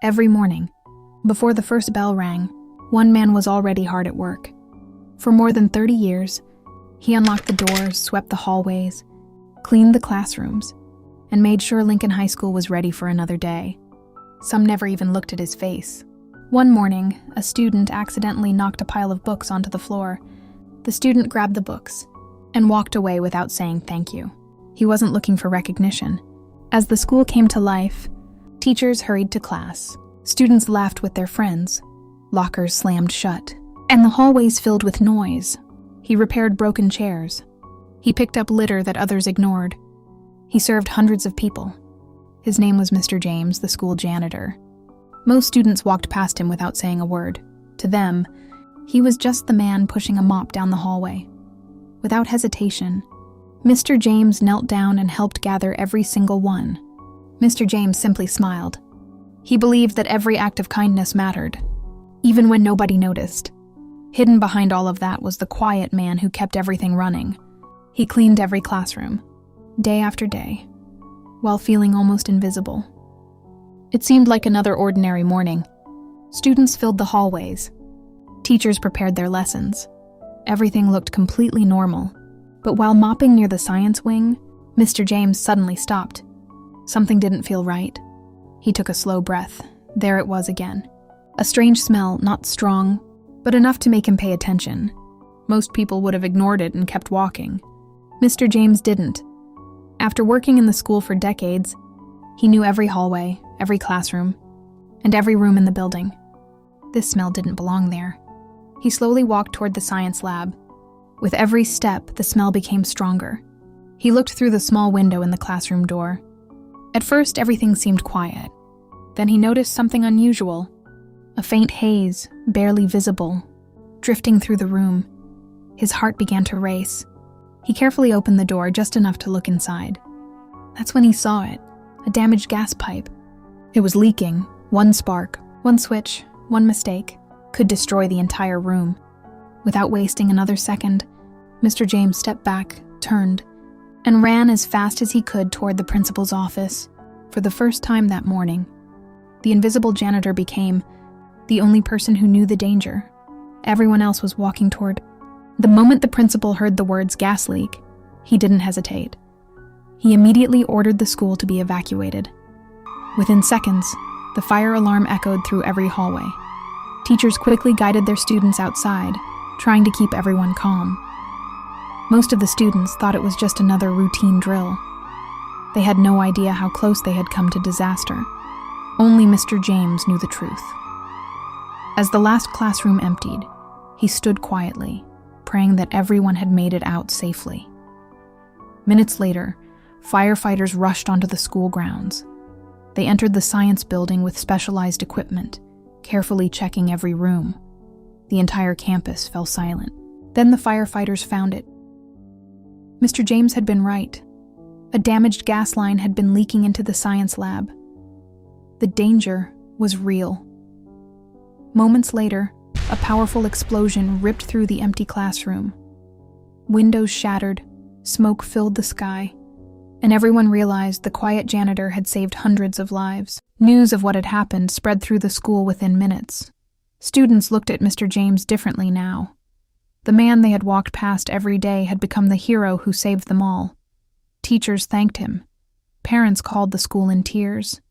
Every morning, before the first bell rang, one man was already hard at work. For more than 30 years, he unlocked the doors, swept the hallways, cleaned the classrooms, and made sure Lincoln High School was ready for another day. Some never even looked at his face. One morning, a student accidentally knocked a pile of books onto the floor. The student grabbed the books and walked away without saying thank you. He wasn't looking for recognition. As the school came to life, teachers hurried to class, students laughed with their friends, lockers slammed shut, and the hallways filled with noise. He repaired broken chairs. He picked up litter that others ignored. He served hundreds of people. His name was Mr. James, the school janitor. Most students walked past him without saying a word. To them, he was just the man pushing a mop down the hallway. Without hesitation, Mr. James knelt down and helped gather every single one. Mr. James simply smiled. He believed that every act of kindness mattered, even when nobody noticed. Hidden behind all of that was the quiet man who kept everything running. He cleaned every classroom, day after day, while feeling almost invisible. It seemed like another ordinary morning. Students filled the hallways. Teachers prepared their lessons. Everything looked completely normal. But while mopping near the science wing, Mr. James suddenly stopped. Something didn't feel right. He took a slow breath. There it was again. A strange smell, not strong, but enough to make him pay attention. Most people would have ignored it and kept walking. Mr. James didn't. After working in the school for decades, he knew every hallway, every classroom, and every room in the building. This smell didn't belong there. He slowly walked toward the science lab. With every step, the smell became stronger. He looked through the small window in the classroom door. At first, everything seemed quiet. Then he noticed something unusual. A faint haze, barely visible, drifting through the room. His heart began to race. He carefully opened the door just enough to look inside. That's when he saw it, a damaged gas pipe. It was leaking. One spark, one switch, one mistake could destroy the entire room. Without wasting another second, Mr. James stepped back, turned, and ran as fast as he could toward the principal's office. For the first time that morning, the invisible janitor became the only person who knew the danger. Everyone else was walking toward. The moment the principal heard the words gas leak, he didn't hesitate. He immediately ordered the school to be evacuated. Within seconds, the fire alarm echoed through every hallway. Teachers quickly guided their students outside, trying to keep everyone calm. Most of the students thought it was just another routine drill. They had no idea how close they had come to disaster. Only Mr. James knew the truth. As the last classroom emptied, he stood quietly, praying that everyone had made it out safely. Minutes later, firefighters rushed onto the school grounds. They entered the science building with specialized equipment, carefully checking every room. The entire campus fell silent. Then the firefighters found it. Mr. James had been right. A damaged gas line had been leaking into the science lab. The danger was real. Moments later, a powerful explosion ripped through the empty classroom. Windows shattered, smoke filled the sky, and everyone realized the quiet janitor had saved hundreds of lives. News of what had happened spread through the school within minutes. Students looked at Mr. James differently now. The man they had walked past every day had become the hero who saved them all. Teachers thanked him. Parents called the school in tears.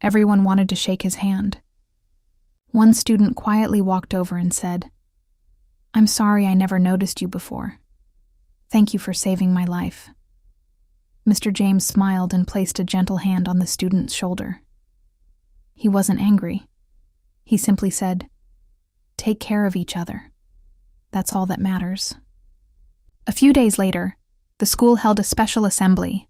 Everyone wanted to shake his hand. One student quietly walked over and said, "I'm sorry I never noticed you before. Thank you for saving my life." Mr. James smiled and placed a gentle hand on the student's shoulder. He wasn't angry. He simply said, "Take care of each other. That's all that matters." A few days later, the school held a special assembly.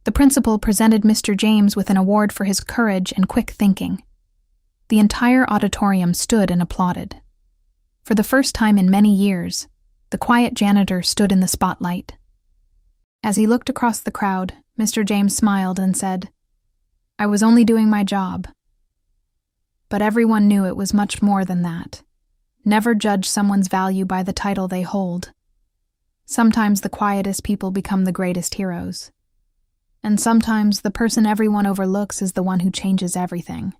The principal presented Mr. James with an award for his courage and quick thinking. The entire auditorium stood and applauded. For the first time in many years, the quiet janitor stood in the spotlight. As he looked across the crowd, Mr. James smiled and said, "I was only doing my job." But everyone knew it was much more than that. Never judge someone's value by the title they hold. Sometimes the quietest people become the greatest heroes. And sometimes the person everyone overlooks is the one who changes everything.